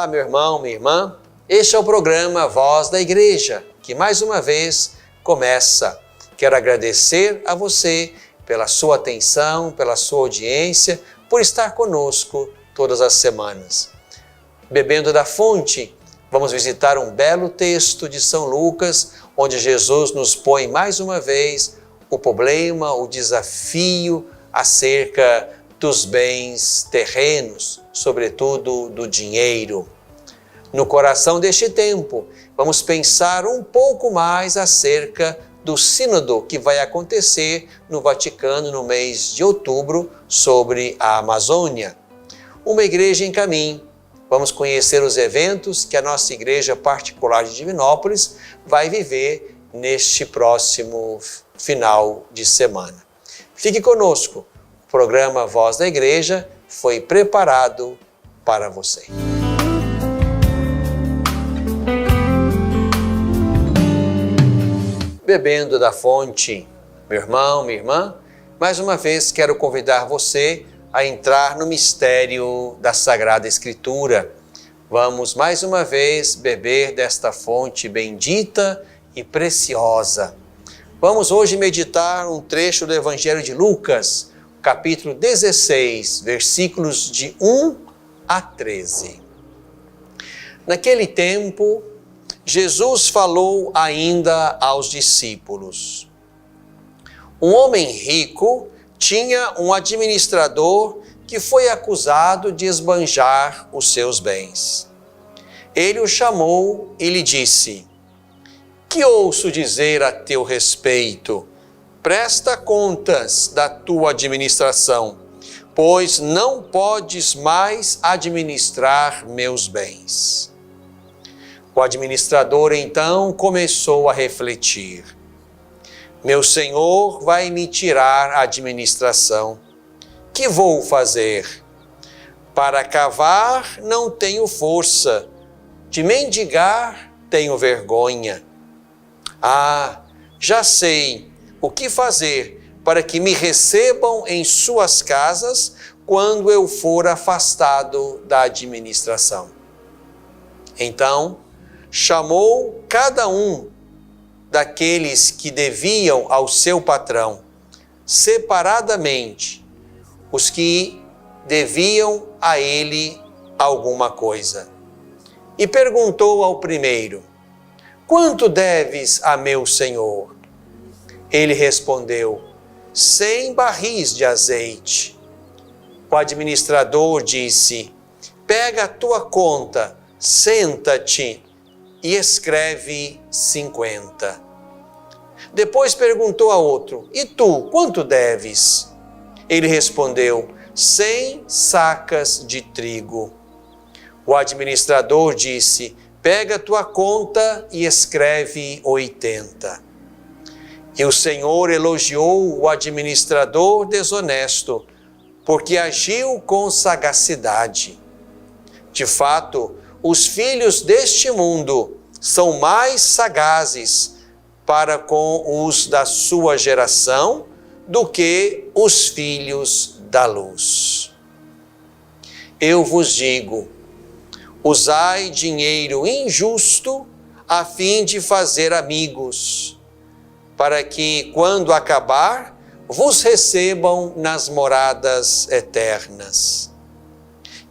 Olá, meu irmão, minha irmã. Este é o programa Voz da Igreja, que mais uma vez começa. Quero agradecer a você pela sua atenção, pela sua audiência, por estar conosco todas as semanas. Bebendo da fonte, vamos visitar um belo texto de São Lucas, onde Jesus nos põe mais uma vez o problema, o desafio acerca dos bens terrenos, sobretudo do dinheiro. No coração deste tempo, vamos pensar um pouco mais acerca do sínodo que vai acontecer no Vaticano no mês de outubro sobre a Amazônia. Uma igreja em caminho. Vamos conhecer os eventos que a nossa igreja particular de Divinópolis vai viver neste próximo final de semana. Fique conosco. O programa Voz da Igreja foi preparado para você. Bebendo da fonte, meu irmão, minha irmã, mais uma vez quero convidar você a entrar no mistério da Sagrada Escritura. Vamos mais uma vez beber desta fonte bendita e preciosa. Vamos hoje meditar um trecho do Evangelho de Lucas, capítulo 16, versículos de 1 a 13. Naquele tempo, Jesus falou ainda aos discípulos. Um homem rico tinha um administrador que foi acusado de esbanjar os seus bens. Ele o chamou e lhe disse: "Que ouço dizer a teu respeito? Presta contas da tua administração, pois não podes mais administrar meus bens." O administrador então começou a refletir: "Meu senhor vai me tirar a administração. Que vou fazer? Para cavar não tenho força, de mendigar tenho vergonha. Ah, já sei o que fazer para que me recebam em suas casas quando eu for afastado da administração." Então, chamou cada um daqueles que deviam ao seu patrão, separadamente, os que deviam a ele alguma coisa. E perguntou ao primeiro: "Quanto deves a meu senhor?" Ele respondeu: 100 barris de azeite. O administrador disse: "Pega a tua conta, senta-te e escreve 50. Depois perguntou a outro: "E tu, quanto deves?" Ele respondeu: 100 sacas de trigo. O administrador disse: "Pega a tua conta e escreve 80. E o Senhor elogiou o administrador desonesto, porque agiu com sagacidade. De fato, os filhos deste mundo são mais sagazes para com os da sua geração do que os filhos da luz. Eu vos digo, usai dinheiro injusto a fim de fazer amigos, para que, quando acabar, vos recebam nas moradas eternas.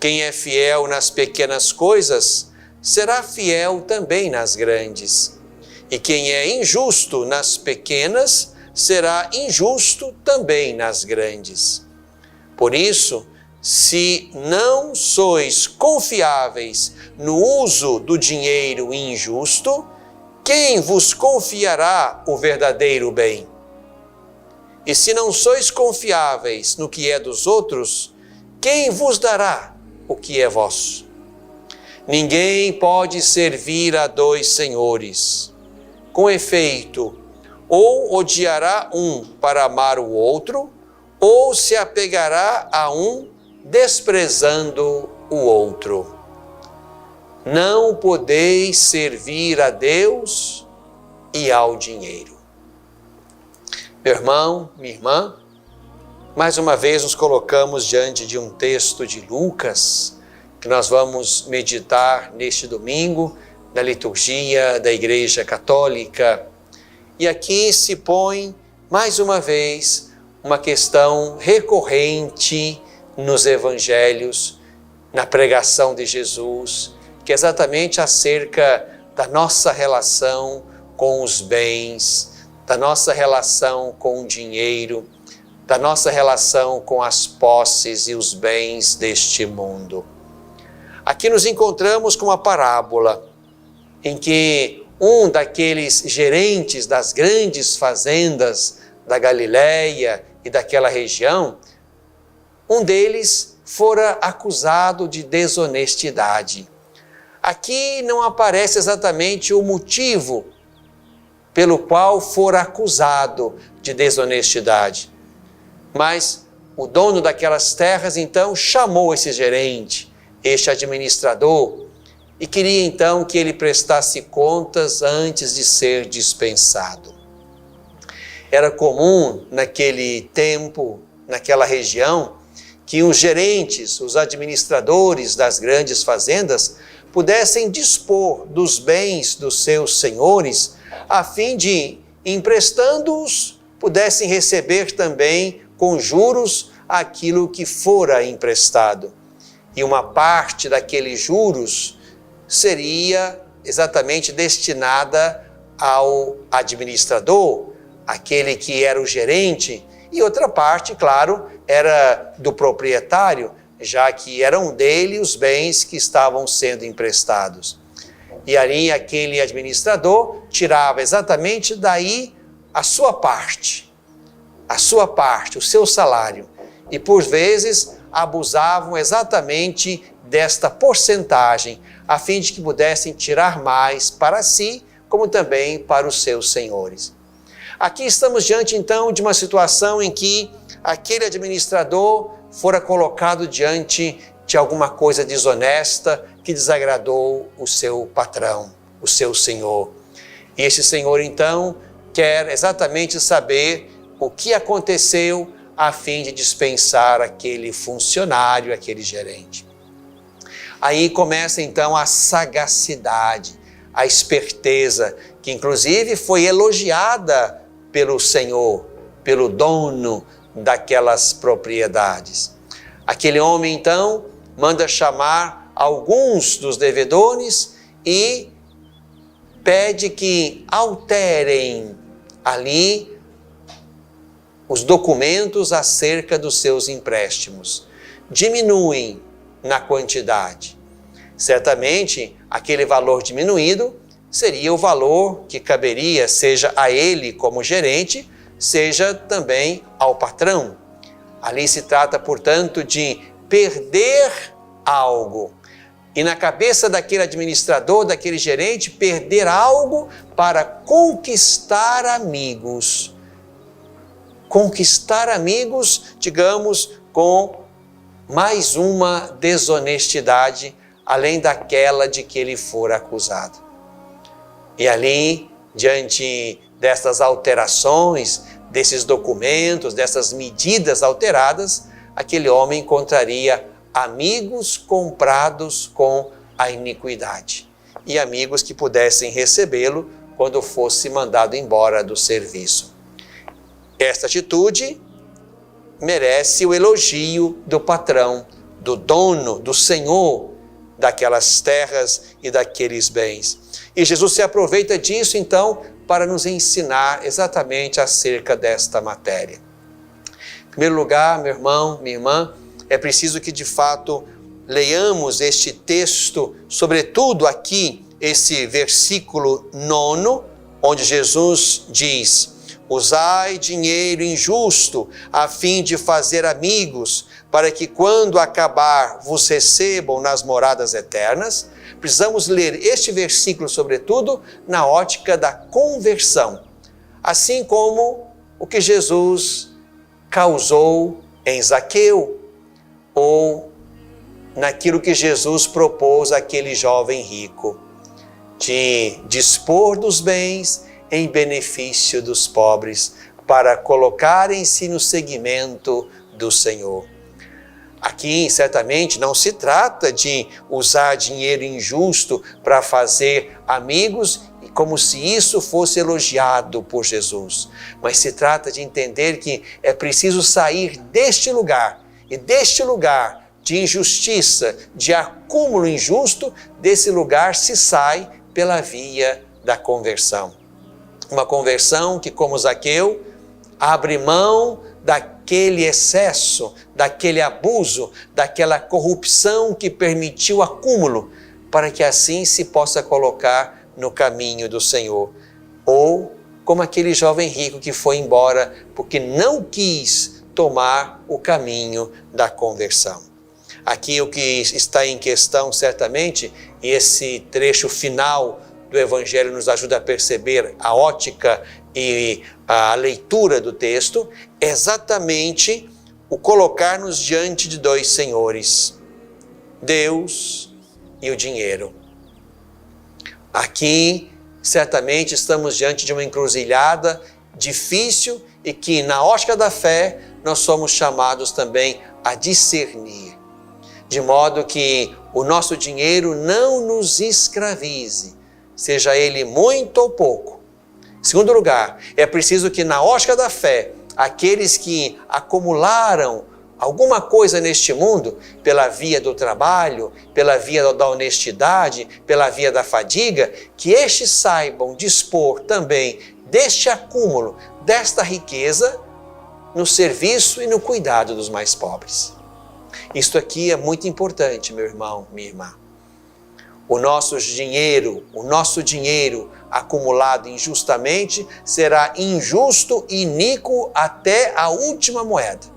Quem é fiel nas pequenas coisas, será fiel também nas grandes. E quem é injusto nas pequenas, será injusto também nas grandes. Por isso, se não sois confiáveis no uso do dinheiro injusto, quem vos confiará o verdadeiro bem? E se não sois confiáveis no que é dos outros, quem vos dará o que é vosso? Ninguém pode servir a 2 senhores. Com efeito, ou odiará um para amar o outro, ou se apegará a um desprezando o outro. Não podeis servir a Deus e ao dinheiro. Meu irmão, minha irmã, mais uma vez nos colocamos diante de um texto de Lucas que nós vamos meditar neste domingo na liturgia da Igreja Católica. E aqui se põe, mais uma vez, uma questão recorrente nos Evangelhos, na pregação de Jesus, que é exatamente acerca da nossa relação com os bens, da nossa relação com o dinheiro, da nossa relação com as posses e os bens deste mundo. Aqui nos encontramos com uma parábola em que um daqueles gerentes das grandes fazendas da Galileia e daquela região, um deles fora acusado de desonestidade. Aqui não aparece exatamente o motivo pelo qual fora acusado de desonestidade. Mas o dono daquelas terras, então, chamou esse gerente, este administrador, e queria, então, que ele prestasse contas antes de ser dispensado. Era comum, naquele tempo, naquela região, que os gerentes, os administradores das grandes fazendas, pudessem dispor dos bens dos seus senhores, a fim de, emprestando-os, pudessem receber também com juros aquilo que fora emprestado. E uma parte daqueles juros seria exatamente destinada ao administrador, aquele que era o gerente, e outra parte, claro, era do proprietário, já que eram dele os bens que estavam sendo emprestados. E ali aquele administrador tirava exatamente daí a sua parte, o seu salário. E por vezes abusavam exatamente desta porcentagem, a fim de que pudessem tirar mais para si, como também para os seus senhores. Aqui estamos diante então de uma situação em que aquele administrador fora colocado diante de alguma coisa desonesta que desagradou o seu patrão, o seu senhor. E esse senhor então quer exatamente saber o que aconteceu a fim de dispensar aquele funcionário, aquele gerente. Aí começa então a sagacidade, a esperteza, que inclusive foi elogiada pelo senhor, pelo dono daquelas propriedades. Aquele homem então manda chamar alguns dos devedores e pede que alterem ali os documentos acerca dos seus empréstimos. Diminuem na quantidade. Certamente, aquele valor diminuído seria o valor que caberia, seja a ele como gerente, seja também ao patrão. Ali se trata, portanto, de perder algo. E na cabeça daquele administrador, daquele gerente, perder algo para conquistar amigos. Conquistar amigos, digamos, com mais uma desonestidade, além daquela de que ele fora acusado. E ali, diante dessas alterações, desses documentos, dessas medidas alteradas, aquele homem encontraria amigos comprados com a iniquidade e amigos que pudessem recebê-lo quando fosse mandado embora do serviço. Esta atitude merece o elogio do patrão, do dono, do senhor daquelas terras e daqueles bens. E Jesus se aproveita disso, então, para nos ensinar exatamente acerca desta matéria. Em primeiro lugar, meu irmão, minha irmã, é preciso que, de fato, leiamos este texto, sobretudo aqui, esse versículo 9, onde Jesus diz: usai dinheiro injusto a fim de fazer amigos, para que quando acabar vos recebam nas moradas eternas. Precisamos ler este versículo, sobretudo, na ótica da conversão, assim como o que Jesus causou em Zaqueu, ou naquilo que Jesus propôs àquele jovem rico, de dispor dos bens em benefício dos pobres, para colocarem-se no seguimento do Senhor. Aqui, certamente, não se trata de usar dinheiro injusto para fazer amigos, como se isso fosse elogiado por Jesus. Mas se trata de entender que é preciso sair deste lugar, e deste lugar de injustiça, de acúmulo injusto, desse lugar se sai pela via da conversão. Uma conversão que, como Zaqueu, abre mão daquele excesso, daquele abuso, daquela corrupção que permitiu o acúmulo, para que assim se possa colocar no caminho do Senhor. Ou como aquele jovem rico que foi embora porque não quis tomar o caminho da conversão. Aqui o que está em questão, certamente, e esse trecho final do Evangelho nos ajuda a perceber a ótica e a leitura do texto, é exatamente o colocar-nos diante de dois senhores, Deus e o dinheiro. Aqui, certamente, estamos diante de uma encruzilhada difícil e que, na ótica da fé, nós somos chamados também a discernir, de modo que o nosso dinheiro não nos escravize, seja ele muito ou pouco. Em segundo lugar, é preciso que, na ótica da fé, aqueles que acumularam alguma coisa neste mundo, pela via do trabalho, pela via da honestidade, pela via da fadiga, que estes saibam dispor também deste acúmulo, desta riqueza, no serviço e no cuidado dos mais pobres. Isto aqui é muito importante, meu irmão, minha irmã. O nosso dinheiro acumulado injustamente será injusto e iníquo até a última moeda.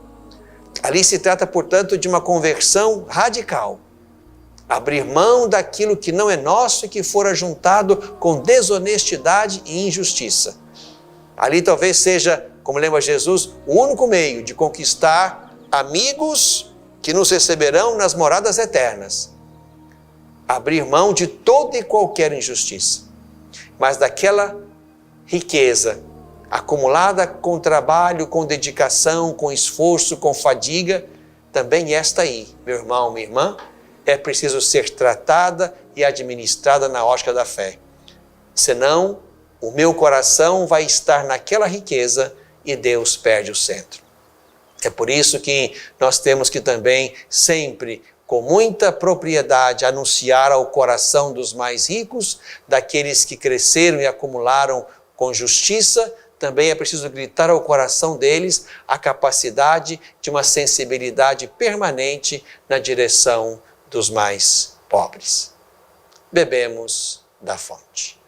Ali se trata, portanto, de uma conversão radical. Abrir mão daquilo que não é nosso e que fora juntado com desonestidade e injustiça. Ali talvez seja, como lembra Jesus, o único meio de conquistar amigos que nos receberão nas moradas eternas. Abrir mão de toda e qualquer injustiça. Mas daquela riqueza acumulada com trabalho, com dedicação, com esforço, com fadiga, também esta aí, meu irmão, minha irmã, é preciso ser tratada e administrada na ótica da fé. Senão, o meu coração vai estar naquela riqueza e Deus perde o centro. É por isso que nós temos que também sempre, com muita propriedade, anunciar ao coração dos mais ricos, daqueles que cresceram e acumularam com justiça, também é preciso gritar ao coração deles a capacidade de uma sensibilidade permanente na direção dos mais pobres. Bebemos da fonte.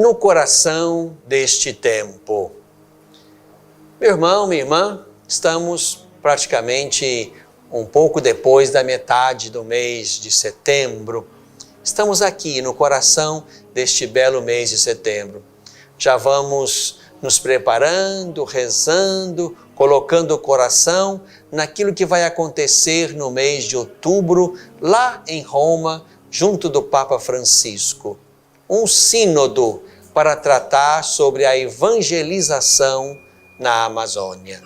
no coração deste tempo. Meu irmão, minha irmã, estamos praticamente um pouco depois da metade do mês de setembro. Estamos aqui no coração deste belo mês de setembro. Já vamos nos preparando, rezando, colocando o coração naquilo que vai acontecer no mês de outubro, lá em Roma, junto do Papa Francisco. Um sínodo para tratar sobre a evangelização na Amazônia.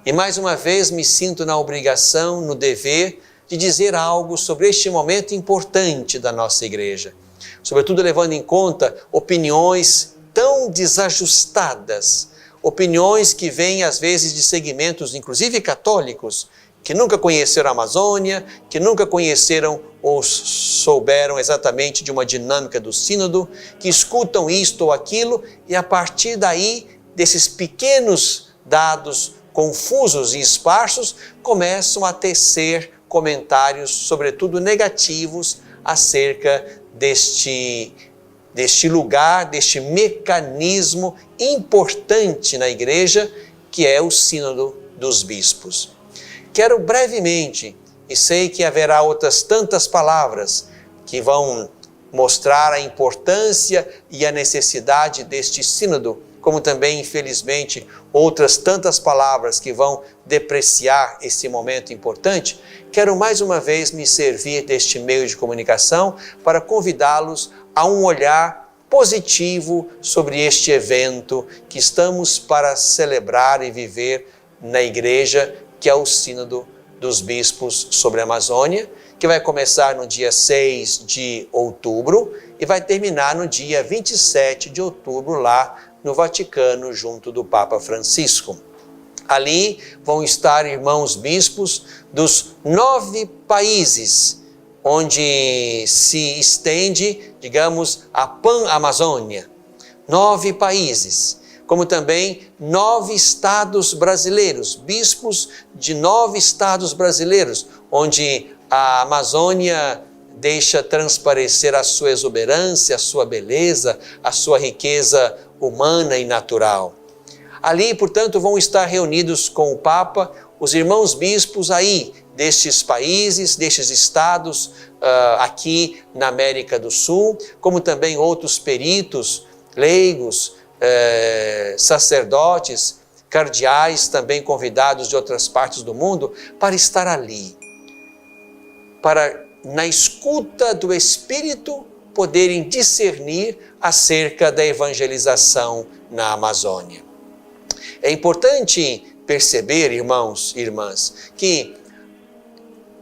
E mais uma vez me sinto na obrigação, no dever, de dizer algo sobre este momento importante da nossa igreja. Sobretudo levando em conta opiniões tão desajustadas, opiniões que vêm às vezes de segmentos, inclusive católicos, que nunca conheceram a Amazônia, que nunca conheceram ou souberam exatamente de uma dinâmica do sínodo, que escutam isto ou aquilo e a partir daí, desses pequenos dados confusos e esparsos, começam a tecer comentários, sobretudo negativos, acerca deste lugar, deste mecanismo importante na igreja, que é o sínodo dos bispos. Quero brevemente, e sei que haverá outras tantas palavras que vão mostrar a importância e a necessidade deste sínodo, como também, infelizmente, outras tantas palavras que vão depreciar esse momento importante, quero mais uma vez me servir deste meio de comunicação para convidá-los a um olhar positivo sobre este evento que estamos para celebrar e viver na igreja, que é o Sínodo dos Bispos sobre a Amazônia, que vai começar no dia 6 de outubro e vai terminar no dia 27 de outubro lá no Vaticano, junto do Papa Francisco. Ali vão estar irmãos bispos dos 9 países onde se estende, digamos, a Pan-Amazônia. 9 países, como também 9 estados brasileiros, bispos de 9 estados brasileiros, onde a Amazônia deixa transparecer a sua exuberância, a sua beleza, a sua riqueza humana e natural. Ali, portanto, vão estar reunidos com o Papa os irmãos bispos aí destes países, destes estados aqui na América do Sul, como também outros peritos, leigos, sacerdotes, cardeais, também convidados de outras partes do mundo, para estar ali, para, na escuta do Espírito, poderem discernir acerca da evangelização na Amazônia. É importante perceber, irmãos e irmãs, que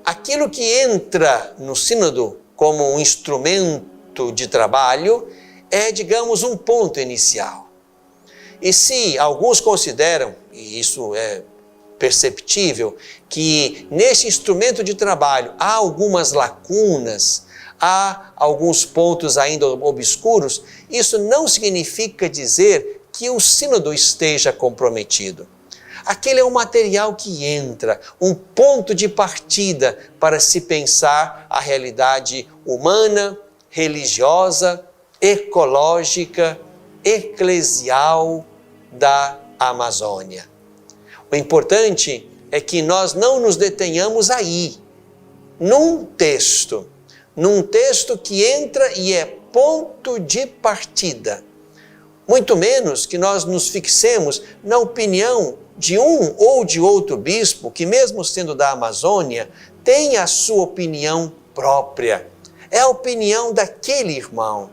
aquilo que entra no sínodo como um instrumento de trabalho é, digamos, um ponto inicial. E se alguns consideram, e isso é perceptível, que nesse instrumento de trabalho há algumas lacunas, há alguns pontos ainda obscuros, isso não significa dizer que o sínodo esteja comprometido. Aquele é um material que entra, um ponto de partida para se pensar a realidade humana, religiosa, ecológica, eclesial da Amazônia. O importante é que nós não nos detenhamos aí, num texto que entra e é ponto de partida. Muito menos que nós nos fixemos na opinião de um ou de outro bispo, que mesmo sendo da Amazônia, tem a sua opinião própria. É a opinião daquele irmão,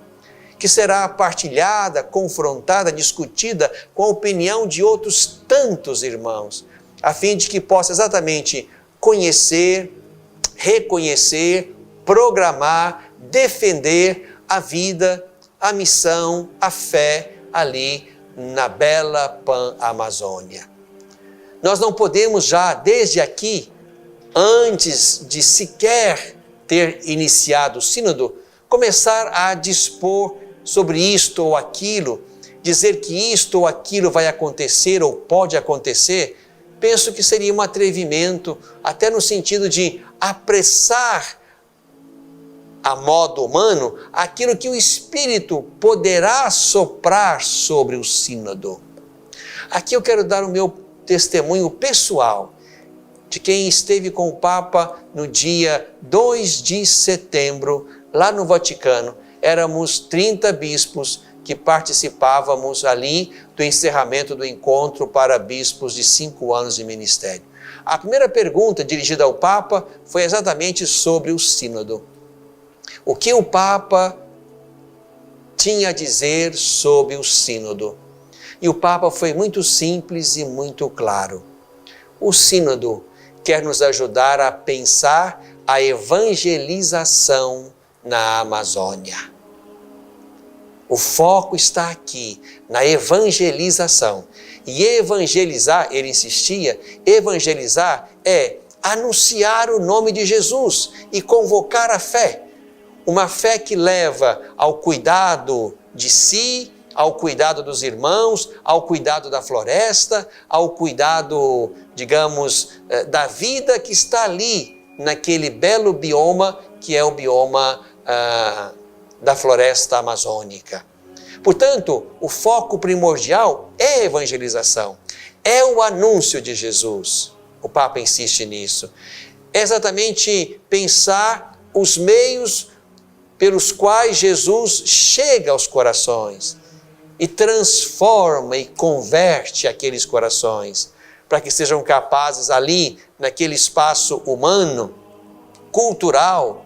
que será partilhada, confrontada, discutida com a opinião de outros tantos irmãos, a fim de que possa exatamente conhecer, reconhecer, programar, defender a vida, a missão, a fé ali na bela Pan-Amazônia. Nós não podemos já, desde aqui, antes de sequer ter iniciado o sínodo, começar a dispor sobre isto ou aquilo, dizer que isto ou aquilo vai acontecer ou pode acontecer. Penso que seria um atrevimento, até no sentido de apressar a modo humano, aquilo que o Espírito poderá soprar sobre o sínodo. Aqui eu quero dar o meu testemunho pessoal, de quem esteve com o Papa no dia 2 de setembro, lá no Vaticano. Éramos 30 bispos que participávamos ali do encerramento do encontro para bispos de 5 anos de ministério. A primeira pergunta dirigida ao Papa foi exatamente sobre o sínodo. O que o Papa tinha a dizer sobre o sínodo? E o Papa foi muito simples e muito claro. O sínodo quer nos ajudar a pensar a evangelização na Amazônia. O foco está aqui, na evangelização. E evangelizar, ele insistia, evangelizar é anunciar o nome de Jesus e convocar a fé. Uma fé que leva ao cuidado de si, ao cuidado dos irmãos, ao cuidado da floresta, ao cuidado, digamos, da vida que está ali, naquele belo bioma que é o bioma da floresta amazônica. Portanto, o foco primordial é a evangelização, é o anúncio de Jesus. O Papa insiste nisso. É exatamente pensar os meios pelos quais Jesus chega aos corações e transforma e converte aqueles corações, para que sejam capazes ali, naquele espaço humano, cultural,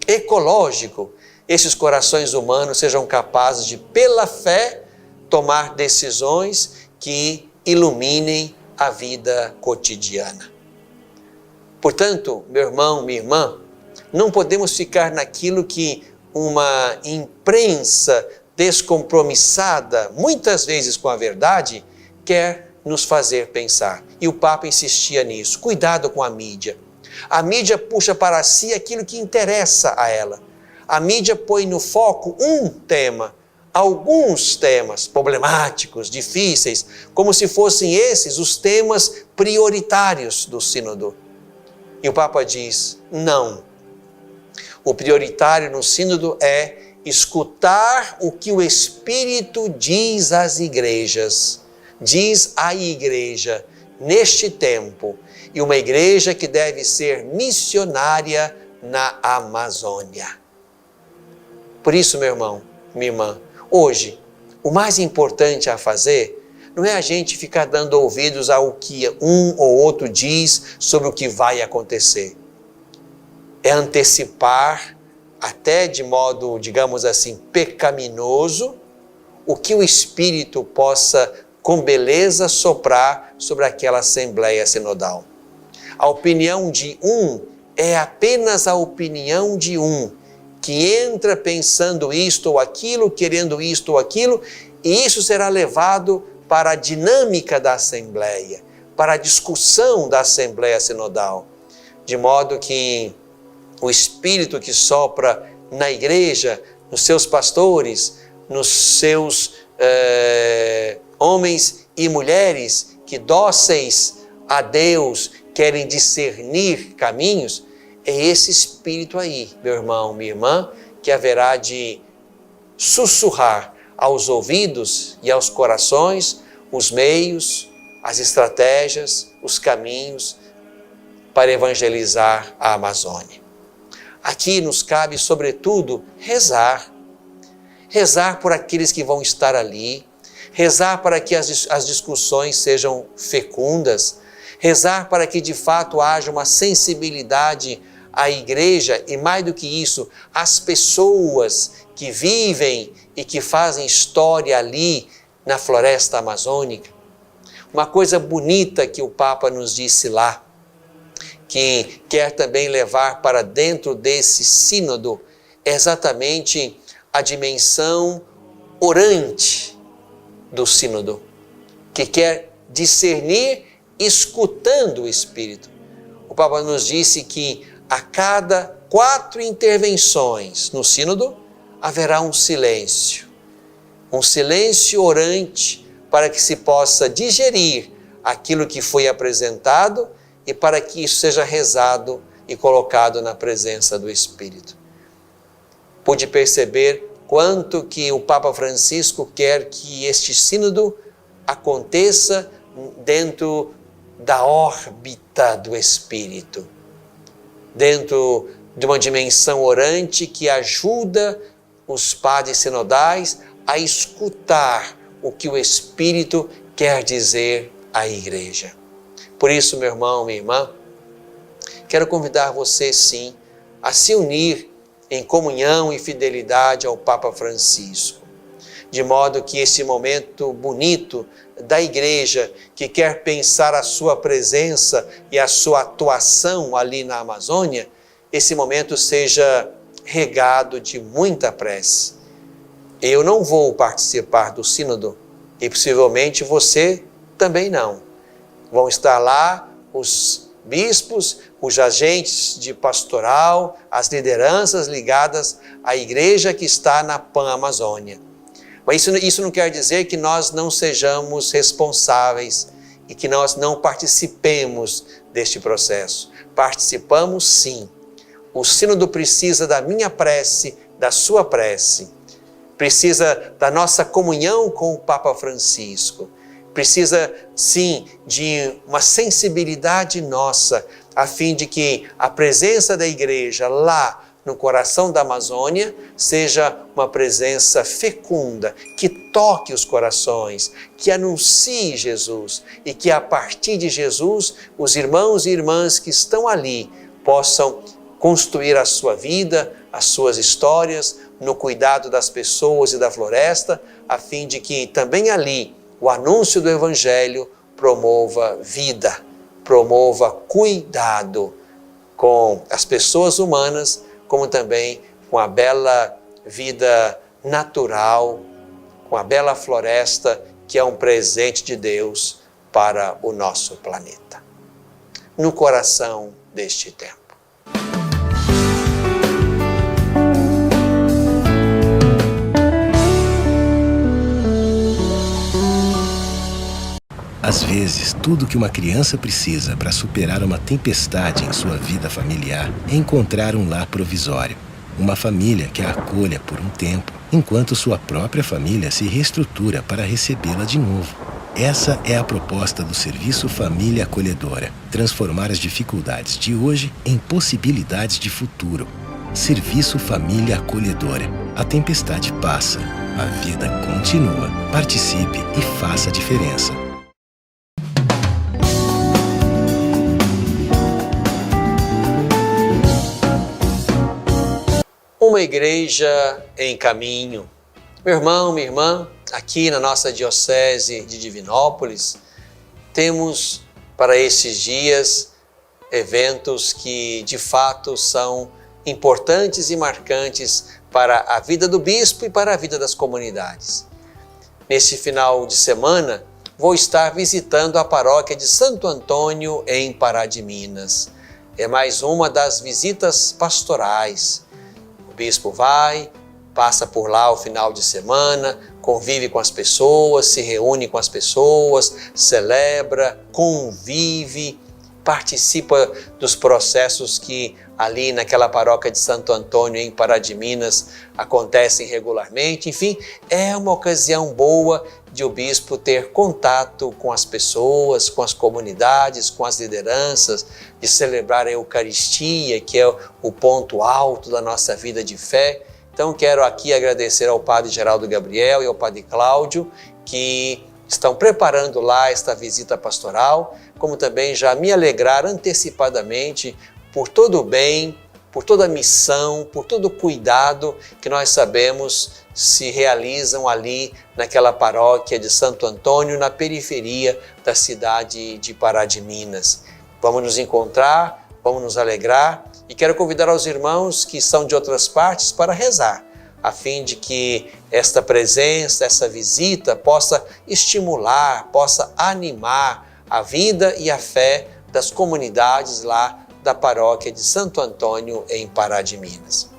ecológico, esses corações humanos sejam capazes de, pela fé, tomar decisões que iluminem a vida cotidiana. Portanto, meu irmão, minha irmã, não podemos ficar naquilo que uma imprensa descompromissada, muitas vezes com a verdade, quer nos fazer pensar. E o Papa insistia nisso. Cuidado com a mídia. A mídia puxa para si aquilo que interessa a ela. A mídia põe no foco um tema, alguns temas problemáticos, difíceis, como se fossem esses os temas prioritários do sínodo. E o Papa diz, não. O prioritário no sínodo é escutar o que o Espírito diz às igrejas, diz à igreja neste tempo, e uma igreja que deve ser missionária na Amazônia. Por isso, meu irmão, minha irmã, hoje, o mais importante a fazer não é a gente ficar dando ouvidos ao que um ou outro diz sobre o que vai acontecer. É antecipar, até de modo, digamos assim, pecaminoso, o que o Espírito possa, com beleza, soprar sobre aquela Assembleia Sinodal. A opinião de um é apenas a opinião de um, que entra pensando isto ou aquilo, querendo isto ou aquilo, e isso será levado para a dinâmica da Assembleia, para a discussão da Assembleia Sinodal, de modo que o Espírito que sopra na igreja, nos seus pastores, nos seus homens e mulheres que dóceis a Deus querem discernir caminhos, é esse Espírito aí, meu irmão, minha irmã, que haverá de sussurrar aos ouvidos e aos corações os meios, as estratégias, os caminhos para evangelizar a Amazônia. Aqui nos cabe, sobretudo, rezar. Rezar por aqueles que vão estar ali, rezar para que as discussões sejam fecundas, rezar para que de fato haja uma sensibilidade à igreja e, mais do que isso, às pessoas que vivem e que fazem história ali na floresta amazônica. Uma coisa bonita que o Papa nos disse lá, que quer também levar para dentro desse sínodo, é exatamente a dimensão orante do sínodo, que quer discernir escutando o Espírito. O Papa nos disse que a cada 4 intervenções no sínodo haverá um silêncio orante para que se possa digerir aquilo que foi apresentado e para que isso seja rezado e colocado na presença do Espírito. pude perceber quanto que o Papa Francisco quer que este sínodo aconteça dentro da órbita do Espírito, dentro de uma dimensão orante que ajuda os padres sinodais a escutar o que o Espírito quer dizer à Igreja. Por isso, meu irmão, minha irmã, quero convidar você, sim, a se unir em comunhão e fidelidade ao Papa Francisco, de modo que esse momento bonito da Igreja, que quer pensar a sua presença e a sua atuação ali na Amazônia, esse momento seja regado de muita prece. Eu não vou participar do sínodo e possivelmente você também não. Vão estar lá os bispos, os agentes de pastoral, as lideranças ligadas à igreja que está na Pan-Amazônia. Mas isso não quer dizer que nós não sejamos responsáveis e que nós não participemos deste processo. Participamos sim. O sínodo precisa da minha prece, da sua prece. Precisa da nossa comunhão com o Papa Francisco. Precisa, sim, de uma sensibilidade nossa, a fim de que a presença da igreja lá no coração da Amazônia seja uma presença fecunda, que toque os corações, que anuncie Jesus e que a partir de Jesus os irmãos e irmãs que estão ali possam construir a sua vida, as suas histórias, no cuidado das pessoas e da floresta, a fim de que também ali o anúncio do Evangelho promova vida, promova cuidado com as pessoas humanas, como também com a bela vida natural, com a bela floresta que é um presente de Deus para o nosso planeta. No coração deste tempo. Às vezes, tudo que uma criança precisa para superar uma tempestade em sua vida familiar é encontrar um lar provisório. Uma família que a acolha por um tempo, enquanto sua própria família se reestrutura para recebê-la de novo. Essa é a proposta do Serviço Família Acolhedora. Transformar as dificuldades de hoje em possibilidades de futuro. Serviço Família Acolhedora. A tempestade passa, a vida continua. Participe e faça a diferença. Uma igreja em caminho. Meu irmão, minha irmã, aqui na nossa Diocese de Divinópolis, temos para esses dias eventos que de fato são importantes e marcantes para a vida do bispo e para a vida das comunidades. Nesse final de semana, vou estar visitando a paróquia de Santo Antônio em Pará de Minas. É mais uma das visitas pastorais. O bispo vai, passa por lá o final de semana, convive com as pessoas, se reúne com as pessoas, celebra, convive, participa dos processos que ali naquela paróquia de Santo Antônio em Pará de Minas acontecem regularmente. Enfim, é uma ocasião boa de o bispo ter contato com as pessoas, com as comunidades, com as lideranças, de celebrar a Eucaristia, que é o ponto alto da nossa vida de fé. Então quero aqui agradecer ao Padre Geraldo Gabriel e ao Padre Cláudio, que estão preparando lá esta visita pastoral, como também já me alegrar antecipadamente por todo o bem, por toda a missão, por todo o cuidado que nós sabemos se realizam ali naquela paróquia de Santo Antônio, na periferia da cidade de Pará de Minas. Vamos nos encontrar, vamos nos alegrar e quero convidar os irmãos que são de outras partes para rezar, a fim de que esta presença, essa visita possa estimular, possa animar a vida e a fé das comunidades lá da paróquia de Santo Antônio em Pará de Minas.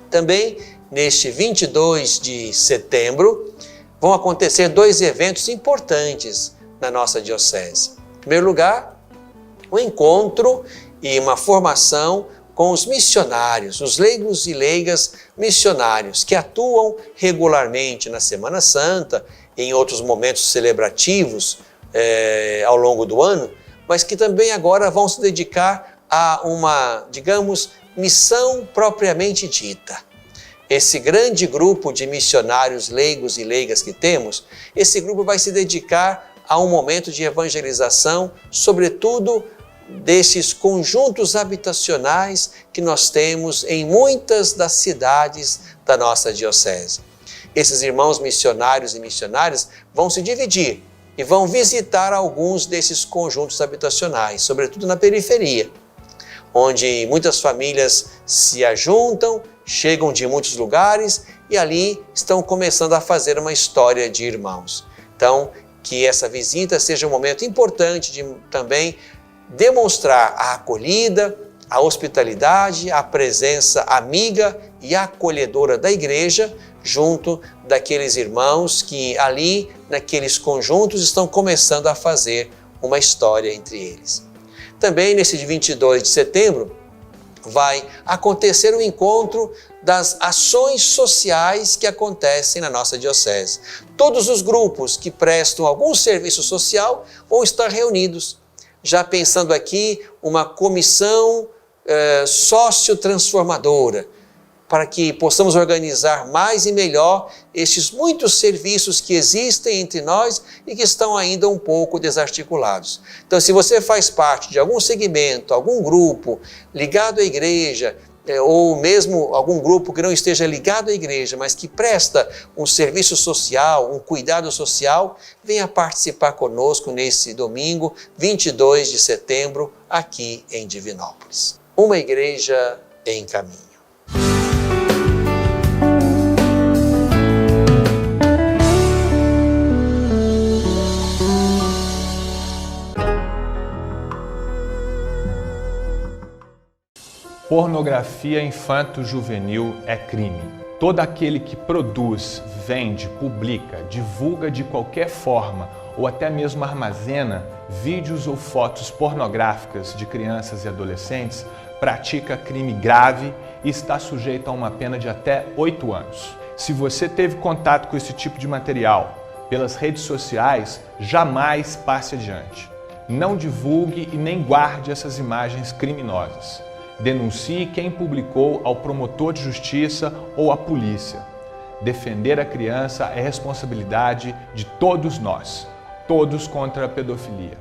Também neste 22 de setembro vão acontecer 2 eventos importantes na nossa diocese. Em primeiro lugar, um encontro e uma formação com os missionários, os leigos e leigas missionários que atuam regularmente na Semana Santa, em outros momentos celebrativos ao longo do ano, mas que também agora vão se dedicar a uma, digamos, missão propriamente dita. Esse grande grupo de missionários leigos e leigas que temos, esse grupo vai se dedicar a um momento de evangelização, sobretudo desses conjuntos habitacionais que nós temos em muitas das cidades da nossa diocese. Esses irmãos missionários e missionárias vão se dividir e vão visitar alguns desses conjuntos habitacionais, sobretudo na periferia, onde muitas famílias se ajuntam, chegam de muitos lugares e ali estão começando a fazer uma história de irmãos. Então, que essa visita seja um momento importante de também demonstrar a acolhida, a hospitalidade, a presença amiga e acolhedora da igreja junto daqueles irmãos que ali, naqueles conjuntos, estão começando a fazer uma história entre eles. Também nesse 22 de setembro vai acontecer o encontro das ações sociais que acontecem na nossa diocese. Todos os grupos que prestam algum serviço social vão estar reunidos, já pensando aqui uma comissão sociotransformadora, para que possamos organizar mais e melhor estes muitos serviços que existem entre nós e que estão ainda um pouco desarticulados. Então, se você faz parte de algum segmento, algum grupo ligado à igreja, ou mesmo algum grupo que não esteja ligado à igreja, mas que presta um serviço social, um cuidado social, venha participar conosco nesse domingo, 22 de setembro, aqui em Divinópolis. Uma igreja em caminho. Pornografia infanto-juvenil é crime. Todo aquele que produz, vende, publica, divulga de qualquer forma ou até mesmo armazena vídeos ou fotos pornográficas de crianças e adolescentes pratica crime grave e está sujeito a uma pena de até 8 anos. Se você teve contato com esse tipo de material pelas redes sociais, jamais passe adiante. Não divulgue e nem guarde essas imagens criminosas. Denuncie quem publicou ao promotor de justiça ou à polícia. Defender a criança é responsabilidade de todos nós, todos contra a pedofilia.